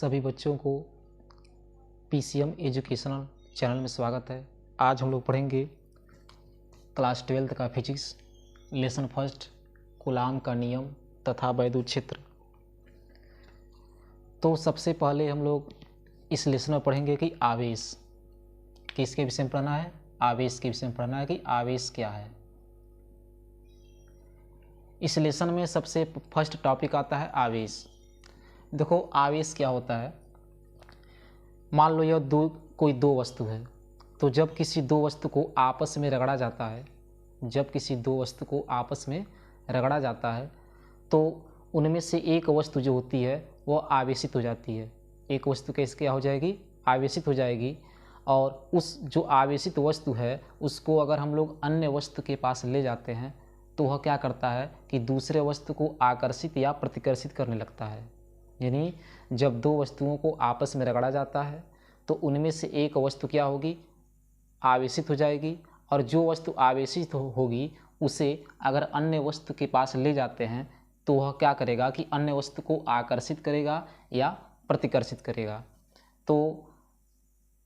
सभी बच्चों को पीसीएम एजुकेशनल चैनल में स्वागत है। आज हम लोग पढ़ेंगे क्लास 12 का फिजिक्स लेसन फर्स्ट, कूलाम का नियम तथा वैद्युत क्षेत्र। तो सबसे पहले हम लोग इस लेसन में पढ़ेंगे कि आवेश किसके विषय में पढ़ना है। आवेश के विषय में पढ़ना है कि आवेश क्या है। इस लेसन में सबसे फर्स्ट टॉपिक आता है आवेश। देखो आवेश क्या होता है। मान लो यह कोई दो वस्तु है, तो जब किसी दो वस्तु को आपस में रगड़ा जाता है, तो उनमें से एक वस्तु जो होती है वह आवेशित हो जाती है। एक वस्तु कैसे क्या हो जाएगी, आवेशित हो जाएगी। और उस जो आवेशित वस्तु है उसको अगर हम लोग अन्य वस्तु के पास ले जाते हैं तो वह क्या करता है कि दूसरे वस्तु को आकर्षित या प्रतिकर्षित करने लगता है। यानी जब दो वस्तुओं को आपस में रगड़ा जाता है तो उनमें से एक वस्तु क्या होगी, आवेशित हो जाएगी। और जो वस्तु आवेशित होगी उसे अगर अन्य वस्तु के पास ले जाते हैं तो वह क्या करेगा कि अन्य वस्तु को आकर्षित करेगा या प्रतिकर्षित करेगा। तो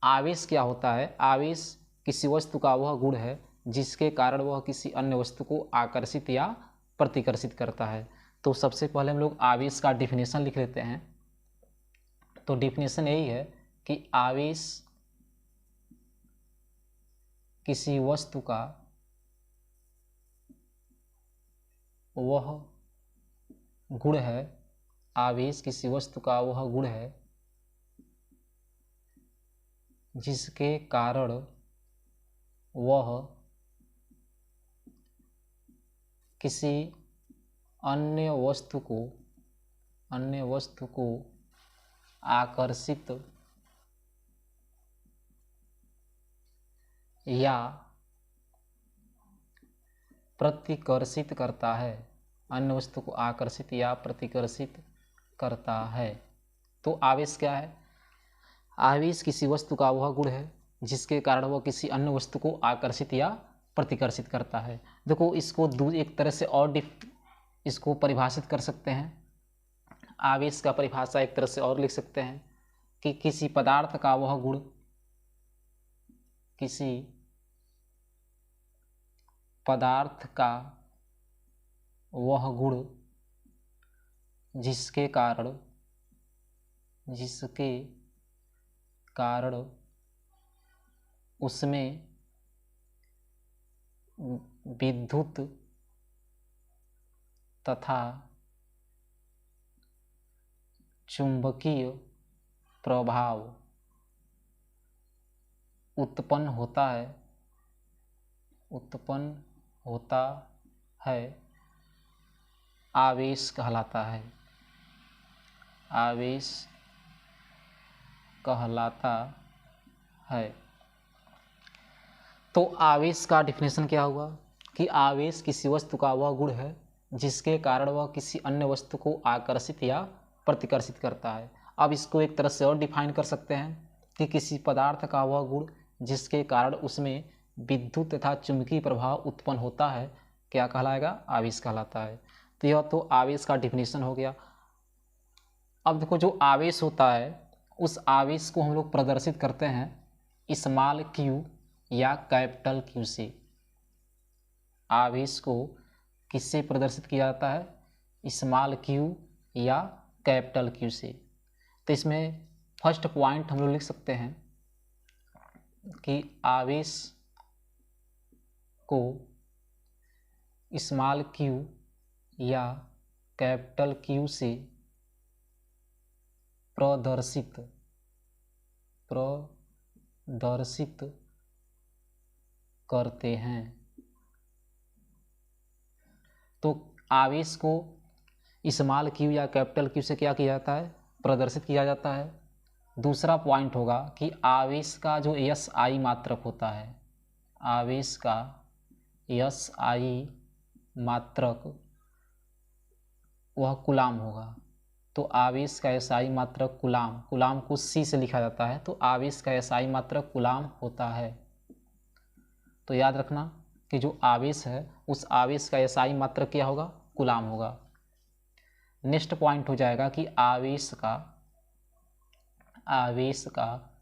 आवेश क्या होता है, आवेश किसी वस्तु का वह गुण है जिसके कारण वह किसी अन्य वस्तु को आकर्षित या प्रतिकर्षित करता है। तो सबसे पहले हम लोग आवेश का डिफिनेशन लिख लेते हैं। तो डिफिनेशन यही है कि आवेश किसी वस्तु का वह गुण है, आवेश किसी वस्तु का वह गुण है जिसके कारण वह किसी अन्य वस्तु को आकर्षित या प्रतिकर्षित करता है, अन्य वस्तु को आकर्षित या प्रतिकर्षित करता है। तो आवेश क्या है, आवेश किसी वस्तु का वह गुण है जिसके कारण वह किसी अन्य वस्तु को आकर्षित या प्रतिकर्षित करता है। देखो इसको एक तरह से और इसको परिभाषित कर सकते हैं। आवेश का परिभाषा एक तरह से और लिख सकते हैं कि किसी पदार्थ का वह गुण, किसी पदार्थ का वह गुण जिसके कारण उसमें विद्युत तथा चुंबकीय प्रभाव उत्पन्न होता है, आवेश कहलाता है। आवेश कहलाता है। तो आवेश का डिफिनेशन क्या हुआ कि आवेश किसी वस्तु का वह गुण है जिसके कारण वह किसी अन्य वस्तु को आकर्षित या प्रतिकर्षित करता है। अब इसको एक तरह से और डिफाइन कर सकते हैं कि किसी पदार्थ का वह गुण जिसके कारण उसमें विद्युत तथा चुंबकीय प्रभाव उत्पन्न होता है, क्या कहलाएगा, आवेश कहलाता है। तो यह तो आवेश का डिफिनेशन हो गया। अब देखो जो आवेश होता है उस आवेश को हम लोग प्रदर्शित करते हैं स्मॉल q या कैपिटल Q से। आवेश को किससे प्रदर्शित किया जाता है, स्मॉल q या कैपिटल Q से। तो इसमें फर्स्ट पॉइंट हम लोग लिख सकते हैं कि आवेश को स्मॉल q या कैपिटल Q से प्रदर्शित करते हैं। तो आवेश को स्मॉल q या कैपिटल Q से क्या किया जाता है, प्रदर्शित किया जाता है। दूसरा पॉइंट होगा कि आवेश का जो SI मात्रक होता है, आवेश का SI मात्रक वह कूलाम होगा। तो आवेश का SI मात्रक कूलाम को C से लिखा जाता है। तो आवेश का SI मात्रक कूलाम होता है। तो याद रखना कि जो आवेश है उस आवेश का SI मात्रक क्या होगा, कूलाम होगा। नेक्स्ट पॉइंट हो जाएगा कि आवेश का आवेश का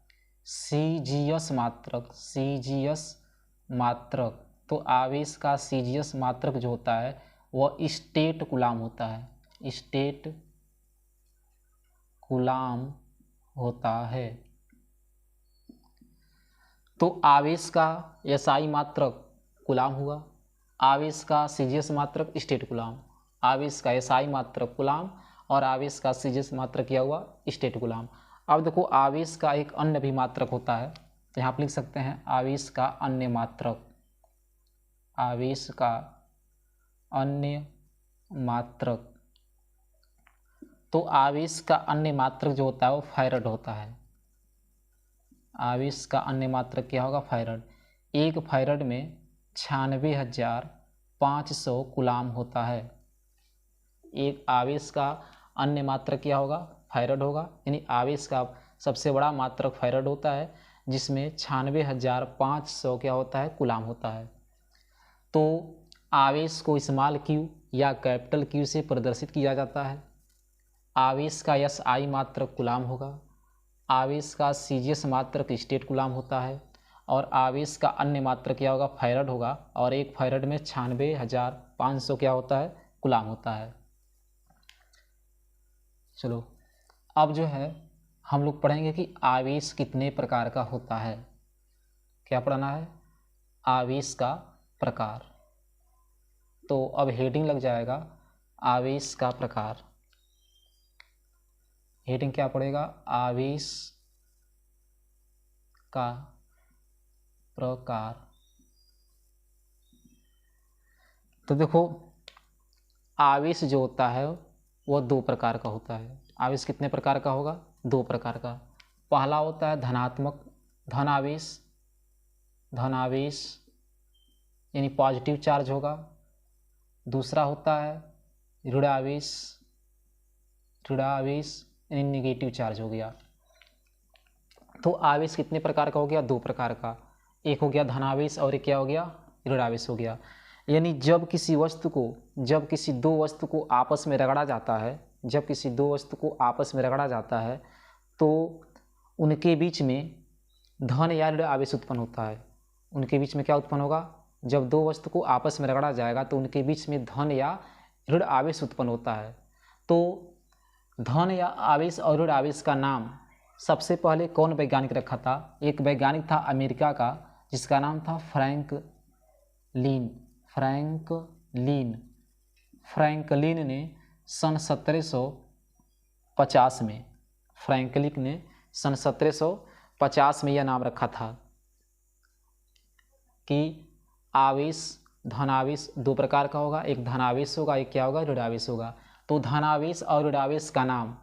सीजीएस मात्रक, सीजीएस मात्रक, तो आवेश का सीजीएस मात्रक जो होता है वह स्टेट कूलाम होता है, स्टेट कूलाम होता है। तो आवेश का एसआई मात्रक कूलाम हुआ, आवेश का सीजीएस मात्रक स्टेट कूलाम, आवेश का एसआई मात्रक कूलाम और आवेश का सीजीएस मात्रक क्या हुआ स्टेट कूलाम। अब देखो आवेश का एक अन्य भी मात्रक होता है, तो यहाँ आप लिख सकते हैं आवेश का अन्य मात्रक, आवेश का अन्य मात्रक। तो आवेश का अन्य मात्रक जो होता है वो फैराड होता है, आवेश का अन्य मात्रक क्या होगा फैराड। एक फैराड में 96,500 कूलाम होता है। एक आवेश का अन्य मात्रक क्या होगा फैराड होगा, यानी आवेश का सबसे बड़ा मात्रक फैराड होता है जिसमें 96,500 क्या होता है कूलाम होता है। तो आवेश को स्मॉल क्यू या कैपिटल क्यू से प्रदर्शित किया जाता है। आवेश का एसआई मात्रक कूलाम होगा, आवेश का सीजीएस मात्रक स्टेट कूलाम होता है और आवेश का अन्य मात्रक क्या होगा फैराड होगा, और एक फैराड में 96,500 क्या होता है कूलाम होता है। चलो अब जो है हम लोग पढ़ेंगे कि आवेश कितने प्रकार का होता है। क्या पढ़ना है आवेश का प्रकार। तो अब हेडिंग लग जाएगा आवेश का प्रकार। हेडिंग क्या पड़ेगा आवेश का प्रकार। तो देखो आवेश जो होता है वह दो प्रकार का होता है। आवेश कितने प्रकार का होगा दो प्रकार का। पहला होता है धनात्मक धन आवेश, धन आवेश यानी पॉजिटिव चार्ज होगा। दूसरा होता है ऋण आवेश, ऋण आवेश यानी निगेटिव चार्ज हो गया। तो आवेश कितने प्रकार का हो गया दो प्रकार का, एक हो गया धनावेश और एक क्या हो गया ऋण आवेश हो गया। यानी जब किसी दो वस्तु को आपस में रगड़ा जाता है, जब किसी दो वस्तु को आपस में रगड़ा जाता है तो उनके बीच में धन या ऋण आवेश उत्पन्न होता है। उनके बीच में क्या उत्पन्न होगा, जब दो वस्तु को आपस में रगड़ा जाएगा तो उनके बीच में धन या ऋण आवेश उत्पन्न होता है। तो धन या आवेश और ऋण आवेश का नाम सबसे पहले कौन वैज्ञानिक रखा था, एक वैज्ञानिक था अमेरिका का जिसका नाम था फ्रैंकलिन। फ्रैंकलिन ने सन 1750 में, फ्रैंकलिन ने सन 1750 में यह नाम रखा था कि आवेश धनावेश दो प्रकार का होगा, एक धनावेश होगा एक क्या होगा ऋण आवेश होगा। तो धनावेश और ऋण आवेश का नाम,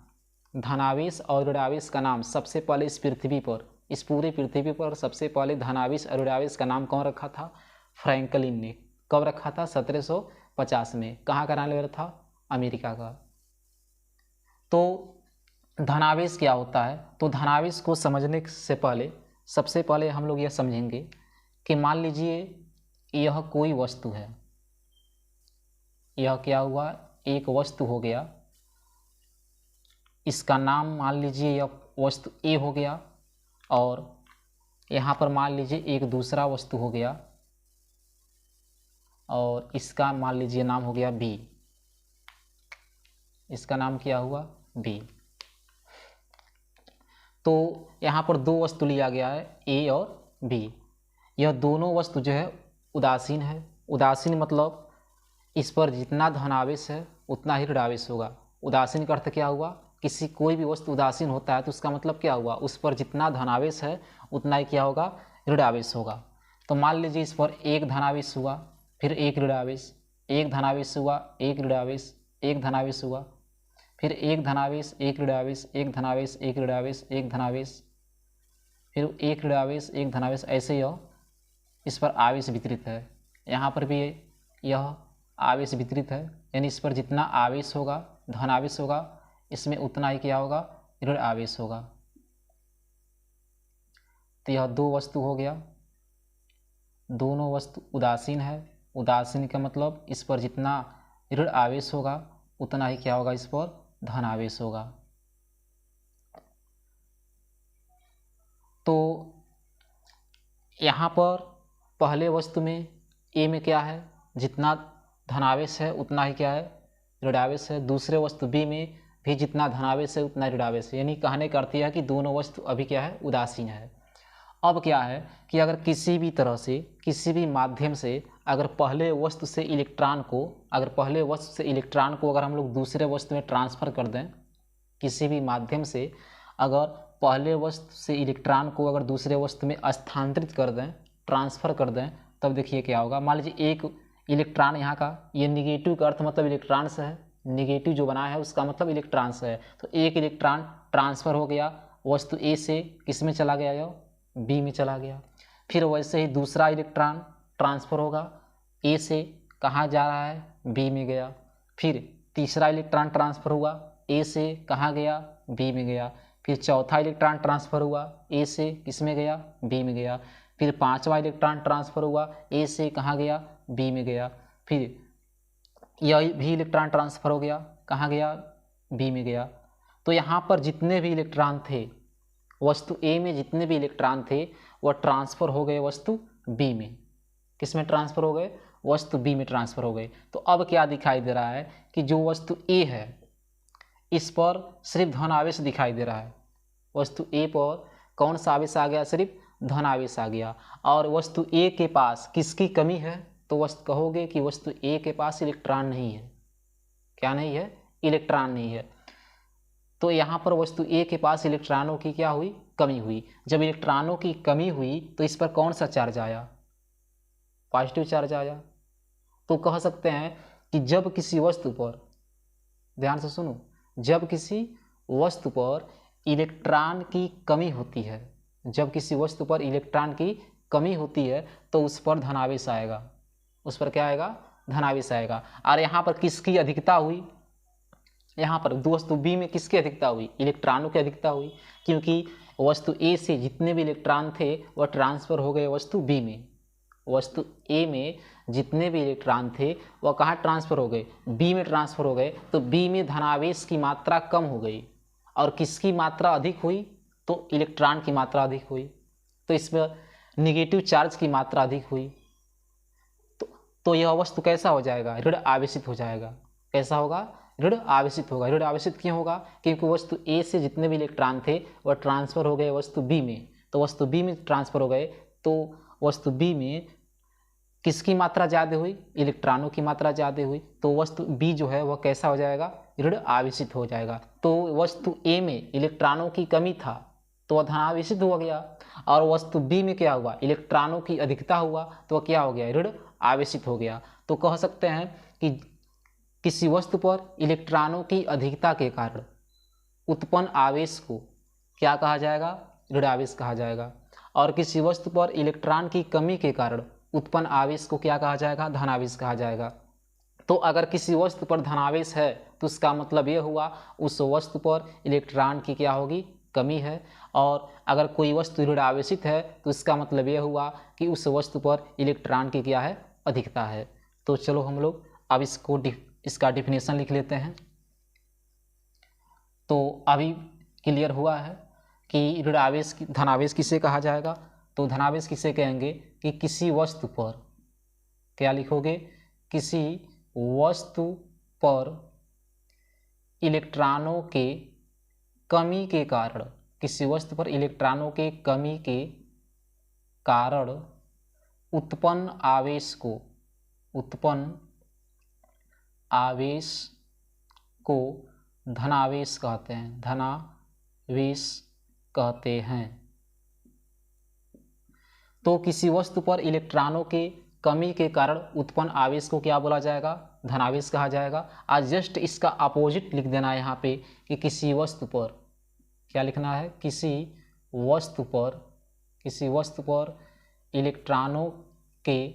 धनावेश और ऋण आवेश का नाम सबसे पहले इस पृथ्वी पर, इस पूरे पृथ्वी पर सबसे पहले धनावेश और ऋण आवेश का नाम कौन रखा था फ्रैंकलिन ने। कब रखा था 1750 में। कहाँ का रहने वाला था अमेरिका का। तो धनावेश क्या होता है, तो धनावेश को समझने से पहले सबसे पहले हम लोग यह समझेंगे कि मान लीजिए यह कोई वस्तु है, यह क्या हुआ एक वस्तु हो गया, इसका नाम मान लीजिए यह वस्तु ए हो गया और यहाँ पर मान लीजिए एक दूसरा वस्तु हो गया और इसका मान लीजिए नाम हो गया बी, इसका नाम क्या हुआ बी। तो यहाँ पर दो वस्तु लिया गया है ए और बी। यह दोनों वस्तु जो है उदासीन है। उदासीन मतलब इस पर जितना धनावेश है उतना ही ऋणावेश होगा। उदासीन का अर्थ क्या हुआ, किसी कोई भी वस्तु उदासीन होता है तो उसका मतलब क्या हुआ, उस पर जितना धनावेश है उतना ही क्या होगा ऋणावेश होगा। तो मान लीजिए इस पर एक धनावेश हुआ फिर एक ऋणावेश, एक धनावेश हुआ एक ऋणावेश, एक धनावेश हुआ फिर एक धनावेश एक ऋणावेश, एक धनावेश एक ऋणावेश, एक धनावेश फिर एक ऋणावेश एक धनावेश, ऐसे यह इस पर आवेश वितरित है। यहाँ पर भी यह आवेश वितरित है, यानी इस पर जितना आवेश होगा धनावेश होगा इसमें उतना ही क्या होगा ऋण आवेश होगा। तो यह दो वस्तु हो गया, दोनों वस्तु उदासीन है। उदासीन का मतलब इस पर जितना ऋण आवेश होगा उतना ही क्या होगा इस पर धन आवेश होगा। तो यहाँ पर पहले वस्तु में ए में क्या है, जितना धनावेश है उतना ही क्या है, ऋणावेश है। दूसरे वस्तु बी में भी जितना धनावेश है उतना ऋणावेश है। यानी कहने का अर्थ यह है कि दोनों वस्तु अभी क्या है, उदासीन है। अब क्या है कि अगर किसी भी तरह से, किसी भी माध्यम से अगर पहले वस्तु से इलेक्ट्रॉन को अगर हम लोग दूसरे वस्तु में ट्रांसफ़र कर दें, किसी भी माध्यम से अगर पहले वस्तु से इलेक्ट्रॉन को अगर दूसरे वस्तु में स्थानांतरित कर दें, ट्रांसफ़र कर दें, तब देखिए क्या होगा। मान लीजिए एक इलेक्ट्रॉन यहाँ का, ये निगेटिव का अर्थ मतलब इलेक्ट्रॉन से है, निगेटिव जो बना है उसका मतलब इलेक्ट्रॉन से है। तो एक इलेक्ट्रॉन ट्रांसफ़र हो गया वस्तु ए से, किस में चला गया, बी में चला गया। फिर वैसे ही दूसरा इलेक्ट्रॉन ट्रांसफ़र होगा ए से, कहाँ जा रहा है, बी में गया। फिर तीसरा इलेक्ट्रॉन ट्रांसफ़र हुआ ए से, कहाँ गया, बी में गया। फिर चौथा इलेक्ट्रॉन ट्रांसफ़र हुआ ए से, किस में गया, बी में गया। फिर पांचवा इलेक्ट्रॉन ट्रांसफ़र हुआ ए से, कहाँ गया, बी में गया। फिर यह भी इलेक्ट्रॉन ट्रांसफ़र हो गया, कहाँ गया, बी में गया। तो यहाँ पर जितने भी इलेक्ट्रॉन थे वस्तु ए में, जितने भी इलेक्ट्रॉन थे वह ट्रांसफ़र हो गए वस्तु बी में। किस में ट्रांसफ़र हो गए, वस्तु बी में ट्रांसफ़र हो गए। तो अब क्या दिखाई दे रहा है कि जो वस्तु ए है इस पर सिर्फ धन आवेश दिखाई दे रहा है। वस्तु ए पर कौन सा आवेश आ गया, सिर्फ धन आवेश आ गया। और वस्तु ए के पास किसकी कमी है, तो वस्तु कहोगे कि वस्तु ए के पास इलेक्ट्रॉन नहीं है। क्या नहीं है, इलेक्ट्रॉन नहीं है। तो यहाँ पर वस्तु ए के पास इलेक्ट्रॉनों की क्या हुई, कमी हुई। जब इलेक्ट्रॉनों की कमी हुई तो इस पर कौन सा चार्ज आया, पॉजिटिव चार्ज आया। तो कह सकते हैं कि जब किसी वस्तु पर, ध्यान से सुनो, जब किसी वस्तु पर इलेक्ट्रॉन की कमी होती है, जब किसी वस्तु पर इलेक्ट्रॉन की कमी होती है तो उस पर धनावेश आएगा, उस पर क्या आएगा, धनावेश आएगा। और यहाँ पर किसकी अधिकता हुई, यहाँ पर वस्तु बी में किसकी अधिकता हुई, इलेक्ट्रॉनों की अधिकता हुई। क्योंकि वस्तु ए से जितने भी इलेक्ट्रॉन थे वह ट्रांसफ़र हो गए वस्तु बी में। वस्तु ए में जितने भी इलेक्ट्रॉन थे वह कहाँ ट्रांसफ़र हो गए, बी में ट्रांसफ़र हो गए। तो बी में धनावेश की मात्रा कम हो गई और किसकी मात्रा अधिक हुई, तो इलेक्ट्रॉन की मात्रा अधिक हुई। तो इसमें निगेटिव चार्ज की मात्रा अधिक हुई। तो यह वस्तु कैसा हो जाएगा, ऋण आवेशित हो जाएगा। कैसा होगा, ऋण आवेशित होगा। ऋण आवेशित क्यों होगा, क्योंकि वस्तु ए से जितने भी इलेक्ट्रॉन थे वह ट्रांसफ़र हो गए वस्तु बी में। तो वस्तु बी में ट्रांसफ़र हो गए तो वस्तु बी में किसकी मात्रा ज़्यादा हुई, इलेक्ट्रॉनों की मात्रा ज़्यादा हुई। तो वस्तु बी जो है वह कैसा हो जाएगा, ऋण आवेशित हो जाएगा। तो वस्तु ए में इलेक्ट्रॉनों की कमी था तो वह धनावेशित हो गया, और वस्तु बी में क्या हुआ, इलेक्ट्रॉनों की अधिकता हुआ तो वह क्या हो गया, ऋण आवेशित हो गया। तो कह सकते हैं कि किसी वस्तु पर इलेक्ट्रॉनों की अधिकता के कारण उत्पन्न आवेश को क्या कहा जाएगा, ऋण आवेश कहा जाएगा। और किसी वस्तु पर इलेक्ट्रॉन की कमी के कारण उत्पन्न आवेश को क्या कहा जाएगा, धनावेश कहा जाएगा। तो अगर किसी वस्तु पर धनावेश है तो उसका मतलब ये हुआ उस वस्तु पर इलेक्ट्रॉन की क्या होगी, कमी है। और अगर कोई वस्तु ऋण आवेशित है तो इसका मतलब ये हुआ कि उस वस्तु पर इलेक्ट्रॉन की क्या है, अधिकता है। तो चलो हम लोग अब इसका डिफिनेशन लिख लेते हैं। तो अभी क्लियर हुआ है कि ऋण आवेश, धनावेश किसे कहा जाएगा। तो धनावेश किसे कहेंगे कि किसी वस्तु पर, क्या लिखोगे, किसी वस्तु पर इलेक्ट्रॉनों के कमी के कारण, किसी वस्तु पर इलेक्ट्रॉनों के कमी के कारण उत्पन्न आवेश को, उत्पन्न आवेश को धनावेश कहते हैं, धनावेश कहते हैं। तो किसी वस्तु पर इलेक्ट्रॉनों के कमी के कारण उत्पन्न आवेश को क्या बोला जाएगा, धनावेश कहा जाएगा। आज जस्ट इसका अपोजिट लिख देना है यहाँ पे कि किसी वस्तु पर, क्या लिखना है, किसी वस्तु पर, किसी वस्तु पर इलेक्ट्रॉनों के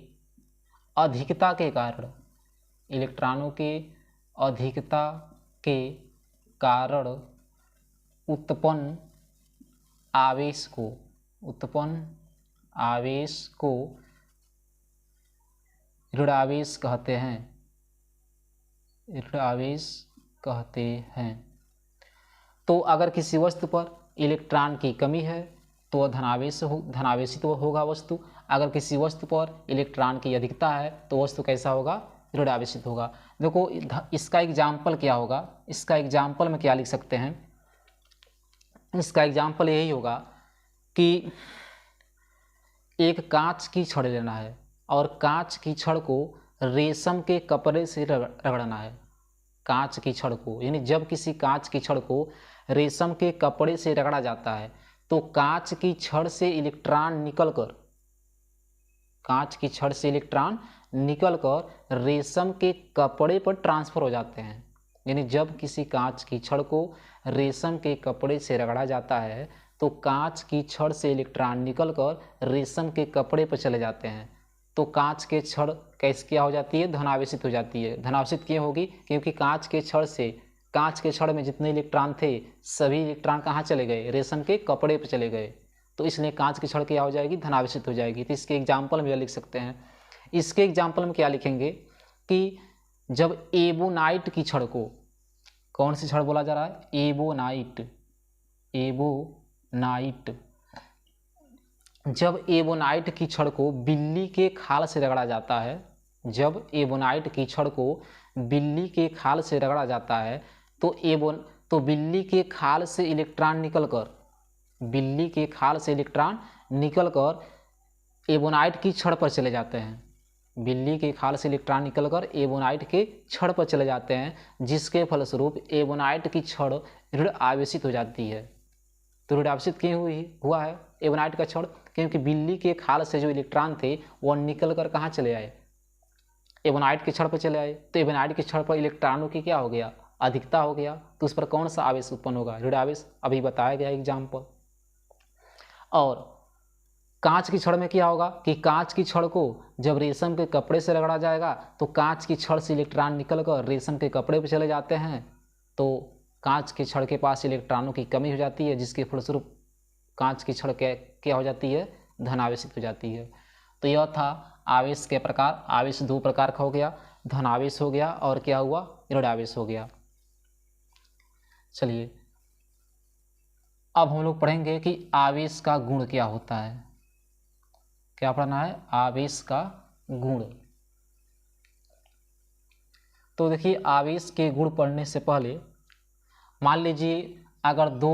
अधिकता के कारण, इलेक्ट्रॉनों के अधिकता के कारण उत्पन्न आवेश को, उत्पन्न आवेश को ऋण आवेश कहते हैं, ऋण आवेश कहते हैं। तो अगर किसी वस्तु पर इलेक्ट्रॉन की कमी है तो वह धनावेशित होगा वस्तु। अगर किसी वस्तु पर इलेक्ट्रॉन की अधिकता है तो वस्तु कैसा होगा, ऋणावेशित होगा। देखो इसका एग्जाम्पल क्या होगा, इसका एग्जाम्पल में क्या लिख सकते हैं, इसका एग्जाम्पल यही होगा कि एक कांच की छड़ लेना है और कांच की छड़ को रेशम के कपड़े से रगड़ना है। कांच की छड़ को, यानी जब किसी कांच की छड़ को रेशम के कपड़े से रगड़ा जाता है तो कांच की छड़ से इलेक्ट्रॉन निकलकर रेशम के कपड़े पर ट्रांसफर हो जाते हैं। यानी जब किसी कांच की छड़ को रेशम के कपड़े से रगड़ा जाता है तो कांच की छड़ से इलेक्ट्रॉन निकलकर रेशम के कपड़े पर चले जाते हैं। तो कांच के छड़ कैसे क्या हो जाती है, धनावेशित हो जाती है। धनावेशित क्यों होगी, क्योंकि कांच के छड़ में जितने इलेक्ट्रॉन थे सभी इलेक्ट्रॉन कहाँ चले गए, रेशम के कपड़े पर चले गए। तो इसलिए कांच की छड़ क्या हो जाएगी, धनावेशित हो जाएगी। तो इसके एग्जाम्पल में लिख सकते हैं, इसके एग्जाम्पल में क्या लिखेंगे कि जब एबोनाइट की छड़ को, कौन सी छड़ बोला जा रहा है, एबोनाइट, जब एबोनाइट की छड़ को बिल्ली के खाल से रगड़ा जाता है, जब एबोनाइट की छड़ को बिल्ली के खाल से रगड़ा जाता है तो बिल्ली के खाल से इलेक्ट्रॉन निकलकर एबोनाइट की छड़ पर चले जाते हैं। बिल्ली के खाल से इलेक्ट्रॉन निकलकर एबोनाइट के छड़ पर चले जाते हैं, जिसके फलस्वरूप एबोनाइट की छड़ ऋण आवेशित हो जाती है। तो ऋण आवेशित क्यों हुआ है एबोनाइट का छड़, क्योंकि बिल्ली के खाल से जो इलेक्ट्रॉन थे वह निकलकर कहाँ चले आए, एबोनाइट के छड़ पर चले आए। तो एबोनाइट के छड़ पर इलेक्ट्रॉनों की क्या हो गया, अधिकता हो गया। तो उस पर कौन सा आवेश उत्पन्न होगा, ऋण आवेश, अभी बताया गया एग्जाम्पल। और कांच की छड़ में क्या होगा कि कांच की छड़ को जब रेशम के कपड़े से रगड़ा जाएगा तो कांच की छड़ से इलेक्ट्रॉन निकलकर रेशम के कपड़े पर चले जाते हैं, तो कांच की छड़ के पास इलेक्ट्रॉनों की कमी हो जाती है, जिसके फलस्वरूप कांच की छड़ क्या हो जाती है, धनावेशित हो जाती है। तो यह था आवेश के प्रकार। आवेश दो प्रकार का हो गया, धनावेश हो गया और क्या हुआ, ऋणावेश हो गया। चलिए अब हम लोग पढ़ेंगे कि आवेश का गुण क्या होता है। क्या पढ़ना है, आवेश का गुण। तो देखिए आवेश के गुण पढ़ने से पहले मान लीजिए अगर दो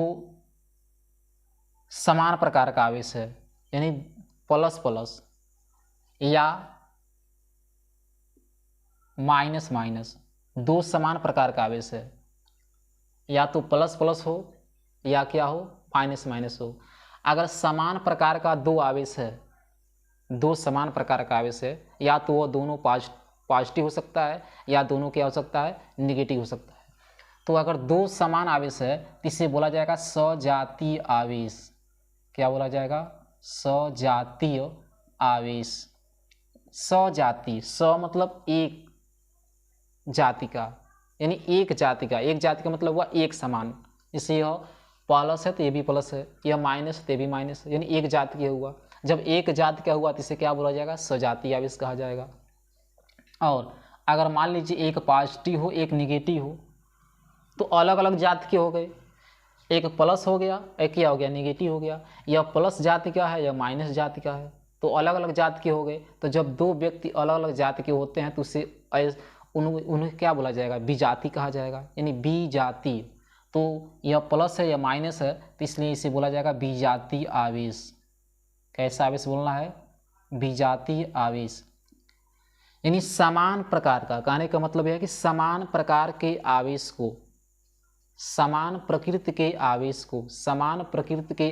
समान प्रकार का आवेश है, यानी प्लस प्लस या माइनस माइनस, दो समान प्रकार का आवेश है, या तो प्लस प्लस हो या क्या हो, माइनस माइनस हो। अगर समान प्रकार का दो आवेश है, दो समान प्रकार का आवेश है, या तो वो दोनों पॉजिटिव हो सकता है या दोनों क्या हो सकता है, निगेटिव हो सकता है। तो अगर दो समान आवेश है तो इसे बोला जाएगा सजातीय आवेश। क्या बोला जाएगा, सजातीय आवेश। सजातीय, स मतलब एक जाति का, यानी एक जाति का मतलब हुआ एक समान। जैसे यह प्लस है तो ये भी प्लस है, यह माइनस है तो ये भी माइनस है, यानी एक जाति का हुआ। जब एक जाति का हुआ तो इसे क्या बोला जाएगा, सजातीय आवेश कहा जाएगा। और अगर मान लीजिए एक पॉजिटिव हो एक निगेटिव हो तो अलग अलग जाति के हो गए, एक प्लस हो गया एक क्या हो गया, निगेटिव हो गया। यह प्लस जाति का है या माइनस जाति का है, तो अलग अलग जाति के हो गए। तो जब दो व्यक्ति अलग अलग जाति के होते हैं तो उससे उन्हें क्या बोला जाएगा, विजाति कहा जाएगा, यानी विजातीय। तो यह प्लस है या माइनस है तो इसलिए इसे बोला जाएगा विजातीय आवेश। कैसा आवेश बोलना है, विजातीय आवेश। यानी समान प्रकार का, कहने का मतलब यह है कि समान प्रकार के आवेश को, समान प्रकृति के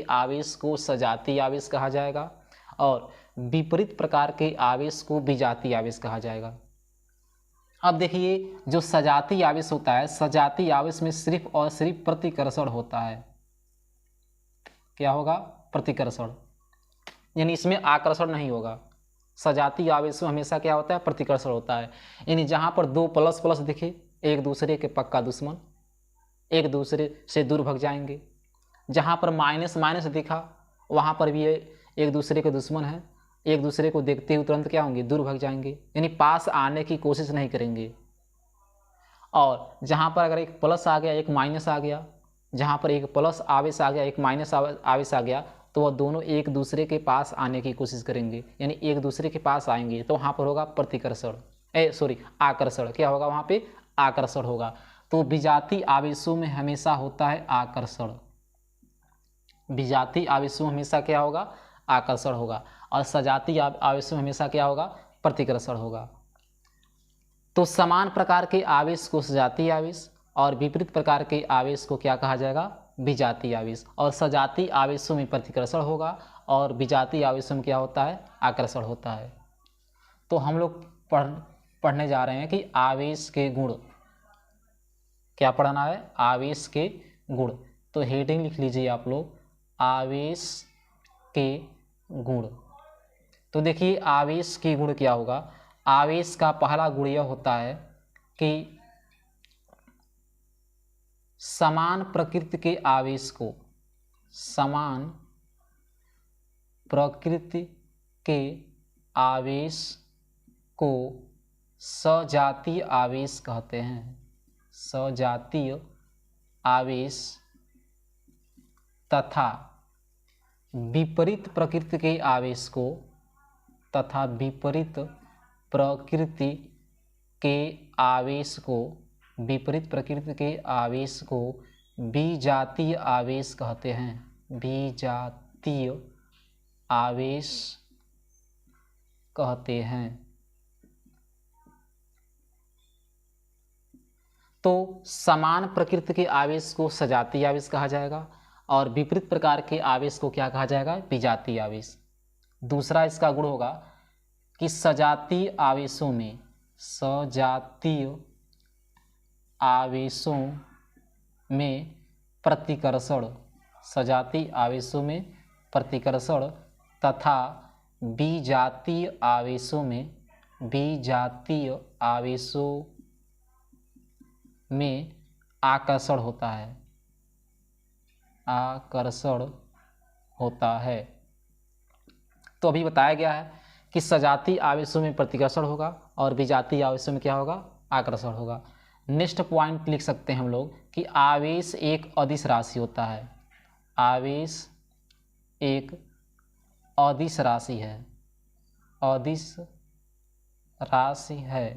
आवेश को सजातीय आवेश कहा जाएगा और विपरीत प्रकार के आवेश को विजातीय आवेश कहा जाएगा। अब देखिए जो सजातीय आवेश होता है, सजातीय आवेश में सिर्फ और सिर्फ प्रतिकर्षण होता है। क्या होगा, प्रतिकर्षण, यानी इसमें आकर्षण नहीं होगा। सजातीय आवेश में हमेशा क्या होता है, प्रतिकर्षण होता है। यानी जहाँ पर दो प्लस प्लस दिखे एक दूसरे के पक्का दुश्मन, एक दूसरे से दूर भग जाएंगे। जहाँ पर माइनस माइनस दिखा वहाँ पर भी एक दूसरे के दुश्मन हैं, एक दूसरे को देखते हुए तुरंत क्या होंगे, दूर भग जाएंगे, यानी पास आने की कोशिश नहीं करेंगे। और जहाँ पर अगर एक प्लस आ गया एक माइनस आ गया, जहाँ पर एक प्लस आवेश आ गया एक माइनस आवेश आ गया, तो वह दोनों एक दूसरे के पास आने की कोशिश करेंगे, यानी एक दूसरे के पास आएंगे, तो वहाँ पर होगा प्रतिकर्षण, आकर्षण। क्या होगा वहाँ पे? आकर्षण होगा। तो विजातीय आवेशों में हमेशा होता है आकर्षण। विजातीय आवेशों में हमेशा क्या होगा? आकर्षण होगा। और सजातीय आवेशों में हमेशा क्या होगा? प्रतिकर्षण होगा। तो समान प्रकार के आवेश को सजातीय आवेश और विपरीत प्रकार के आवेश को क्या कहा जाएगा? विजातीय आवेश। और सजातीय आवेशों में प्रतिकर्षण होगा और विजातीय आवेशों में क्या होता है? आकर्षण होता है। तो हम लोग पढ़ने जा रहे हैं कि आवेश के गुण। क्या पढ़ना है? आवेश के गुण। तो हेडिंग लिख लीजिए आप लोग, आवेश के गुण। तो देखिए आवेश के गुण क्या होगा। आवेश का पहला गुण यह होता है कि समान प्रकृति के आवेश को, समान प्रकृति के आवेश को सजातीय आवेश कहते हैं। सजातीय आवेश तथा विपरीत प्रकृति के आवेश को, तथा विपरीत प्रकृति के आवेश को, विपरीत प्रकृति के आवेश को विजातीय आवेश कहते हैं। विजातीय आवेश कहते हैं। तो समान प्रकृति के आवेश को सजातीय आवेश कहा जाएगा और विपरीत प्रकार के आवेश को क्या कहा जाएगा? विजातीय आवेश। दूसरा इसका गुण होगा कि सजातीय आवेशों में, सजातीय आवेशों में प्रतिकर्षण, सजातीय आवेशों में प्रतिकर्षण तथा विजातीय आवेशों में, विजातीय आवेशों में आकर्षण होता है। आकर्षण होता है। तो अभी बताया गया है कि सजातीय आवेशों में प्रतिकर्षण होगा और विजातीय आवेशों में क्या होगा? आकर्षण होगा। नेक्स्ट पॉइंट लिख सकते हैं हम लोग कि आवेश एक अदिश राशि होता है। आवेश एक अदिश राशि है। अदिश राशि है।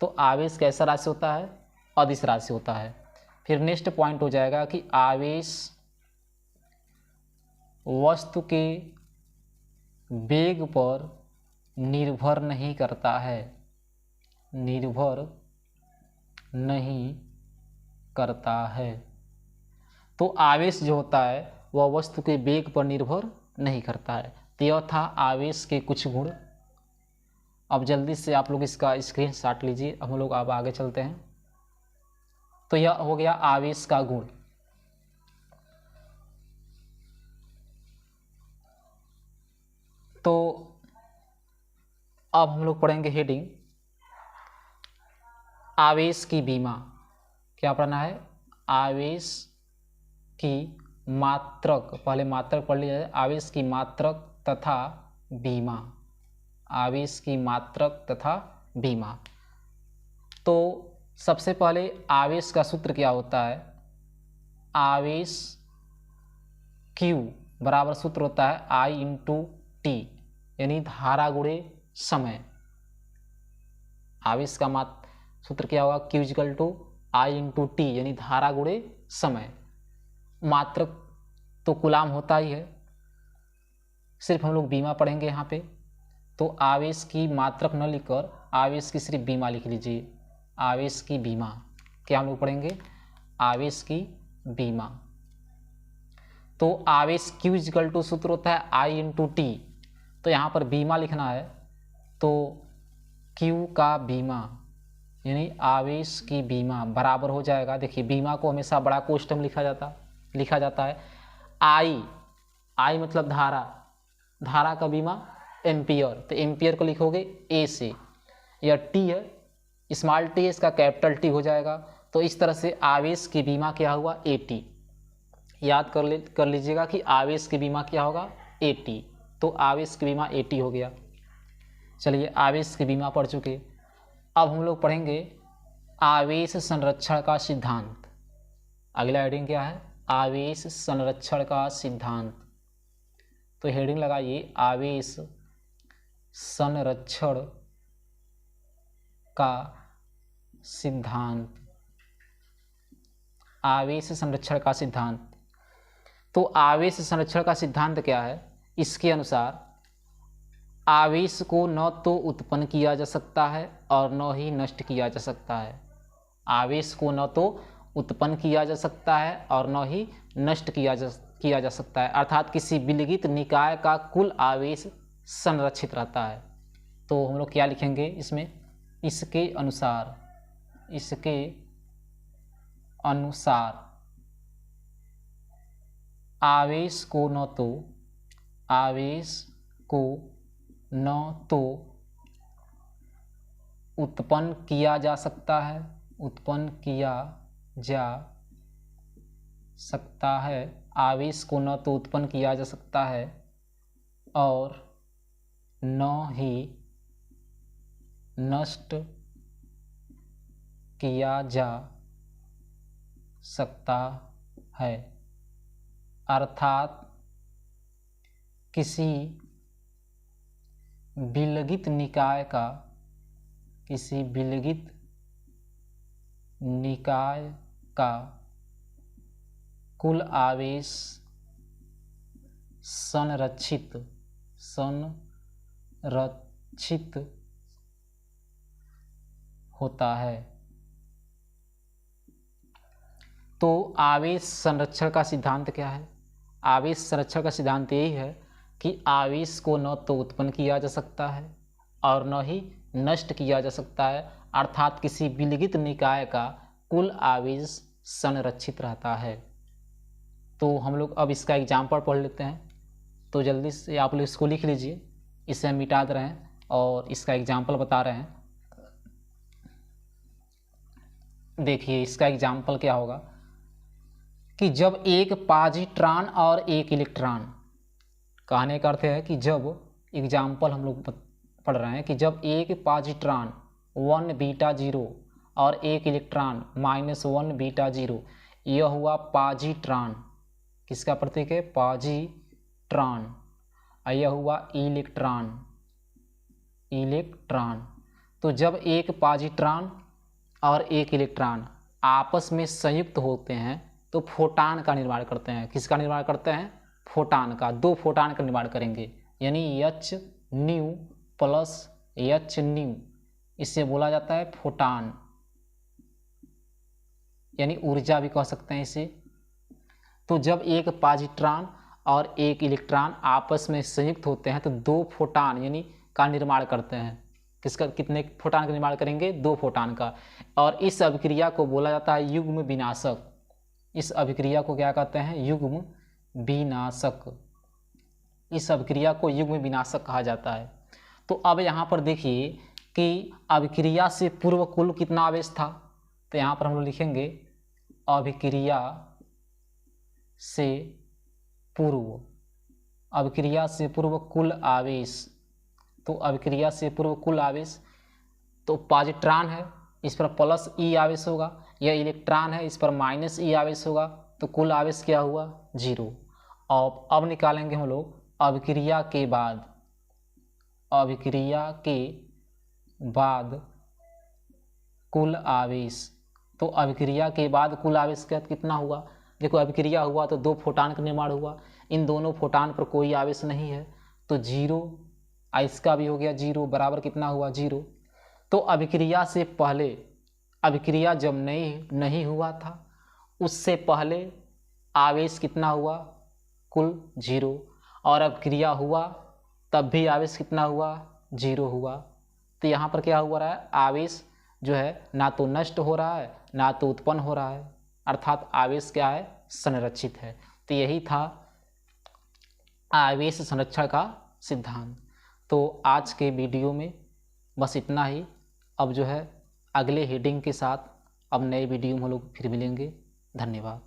तो आवेश कैसा राशि होता है? अदिश राशि होता है। फिर नेक्स्ट पॉइंट हो जाएगा कि आवेश वस्तु के वेग पर निर्भर नहीं करता है। निर्भर नहीं करता है। तो आवेश जो होता है वह वस्तु के वेग पर निर्भर नहीं करता है। तो यह था आवेश के कुछ गुण। अब जल्दी से आप लोग इसका स्क्रीनशॉट लीजिए। हम लोग अब आगे चलते हैं। तो यह हो गया आवेश का गुण। तो अब हम लोग पढ़ेंगे हेडिंग आवेश की बीमा। क्या पढ़ना है? आवेश की मात्रक। पहले मात्रक पढ़ लिया जाए। आवेश की मात्रक तथा बीमा। आवेश की मात्रक तथा बीमा। तो सबसे पहले आवेश का सूत्र क्या होता है? आवेश Q बराबर सूत्र होता है I/T, यानी धारा गुणे समय। आवेश का सूत्र क्या होगा? Q = I/T, यानी धारा गुणे समय। मात्रक तो कूलाम होता ही है। सिर्फ हम लोग बीमा पढ़ेंगे यहाँ पे। तो आवेश की मात्रक न लिखकर आवेश की सिर्फ बीमा लिख लीजिए। आवेश की बीमा। क्या हम लोग पढ़ेंगे? आवेश की बीमा। तो आवेश Q = सूत्र होता है I/T। तो यहाँ पर बीमा लिखना है तो Q का बीमा यानी आवेश की बीमा बराबर हो जाएगा। देखिए बीमा को हमेशा बड़ा कोष्ठक में लिखा जाता है। I मतलब धारा, धारा का बीमा एम्पियर। तो एम्पियर को लिखोगे A से। यह T है, स्मॉल टी है, इसका कैपिटल T हो जाएगा। तो इस तरह से आवेश की बीमा क्या हुआ? AT। याद कर लीजिएगा कि आवेश की बीमा क्या होगा? AT। तो आवेश की बीमा AT हो गया। चलिए आवेश की बीमा पढ़ चुके। अब हम लोग पढ़ेंगे आवेश संरक्षण का सिद्धांत। अगला हेडिंग क्या है? आवेश संरक्षण का सिद्धांत। तो हेडिंग लगाइए आवेश संरक्षण का सिद्धांत। आवेश संरक्षण का सिद्धांत। तो आवेश संरक्षण का सिद्धांत क्या है? इसके अनुसार आवेश को न तो उत्पन्न किया जा सकता है और न ही नष्ट किया जा सकता है। आवेश को न तो उत्पन्न किया जा सकता है और न ही नष्ट किया जा सकता है, अर्थात किसी विलगित निकाय का कुल आवेश संरक्षित रहता है। तो हम लोग क्या लिखेंगे इसमें? इसके अनुसार आवेश को न तो उत्पन्न किया जा सकता है, आवेश को न तो उत्पन्न किया जा सकता है और न ही नष्ट किया जा सकता है, अर्थात किसी विलगित निकाय का कुल आवेश संरक्षित होता है। तो आवेश संरक्षण का सिद्धांत क्या है? आवेश संरक्षण का सिद्धांत यही है कि आवेश को न तो उत्पन्न किया जा सकता है और न ही नष्ट किया जा सकता है, अर्थात किसी विलगित निकाय का कुल आवेश संरक्षित रहता है। तो हम लोग अब इसका एग्जाम्पल पढ़ लेते हैं। तो जल्दी से आप लोग इसको लिख लीजिए, इसे हम मिटा दे रहे हैं और इसका एग्जाम्पल बता रहे हैं। देखिए इसका एग्जाम्पल क्या होगा कि जब एक पॉजिट्रॉन और एक इलेक्ट्रॉन, कहने का अर्थ है कि जब एग्जाम्पल हम लोग पढ़ रहे हैं कि जब एक पॉजिट्रॉन 1 बीटा 0 और एक इलेक्ट्रॉन -1 बीटा 0, यह हुआ पॉजिट्रॉन। किसका प्रतीक है? पॉजिट्रॉन। और यह हुआ इलेक्ट्रॉन। तो जब एक पॉजिट्रॉन और एक इलेक्ट्रॉन आपस में संयुक्त होते हैं तो फोटान का निर्माण करते हैं। किसका निर्माण करते हैं? फोटान का। 2 फोटान का निर्माण करेंगे, यानी H new plus H new, इसे बोला जाता है फोटान, यानी ऊर्जा भी कह सकते हैं इसे। तो जब एक पॉजिट्रॉन और एक इलेक्ट्रॉन आपस में संयुक्त होते हैं तो 2 फोटान यानी का निर्माण करते हैं। किसका? कितने फोटान का निर्माण करेंगे? 2 फोटान का। और इस अभिक्रिया को बोला जाता है युग्म विनाशक। इस अभिक्रिया को क्या कहते हैं? युग्म विनाशक। इस अभिक्रिया को युग्म विनाशक कहा जाता है। तो अब यहाँ पर देखिए कि अभिक्रिया से पूर्व कुल कितना आवेश था? तो यहाँ पर हम लोग लिखेंगे अभिक्रिया से पूर्व कुल आवेश। तो अभिक्रिया से पूर्व कुल आवेश, तो पॉजिट्रॉन है, इस पर प्लस ई आवेश होगा, यह इलेक्ट्रॉन है, इस पर माइनस ई आवेश होगा, तो कुल आवेश क्या हुआ? 0। और अब निकालेंगे हम लोग अभिक्रिया के बाद कुल आवेश। तो अभिक्रिया के बाद कुल आवेश कितना हुआ? देखो अभिक्रिया हुआ तो 2 फोटान का निर्माण हुआ, इन दोनों फोटान पर कोई आवेश नहीं है तो 0, इसका भी हो गया 0, बराबर कितना हुआ? 0। तो अभिक्रिया से पहले, अभिक्रिया जब नहीं हुआ था उससे पहले आवेश कितना हुआ? कुल 0। और अभिक्रिया हुआ तब भी आवेश कितना हुआ? 0 हुआ। तो यहाँ पर क्या हुआ रहा है? आवेश जो है ना तो नष्ट हो रहा है ना तो उत्पन्न हो रहा है, अर्थात आवेश क्या है? संरक्षित है। तो यही था आवेश संरक्षण का सिद्धांत। तो आज के वीडियो में बस इतना ही। अब जो है अगले हेडिंग के साथ अब नए वीडियो में हम लोग फिर मिलेंगे। धन्यवाद।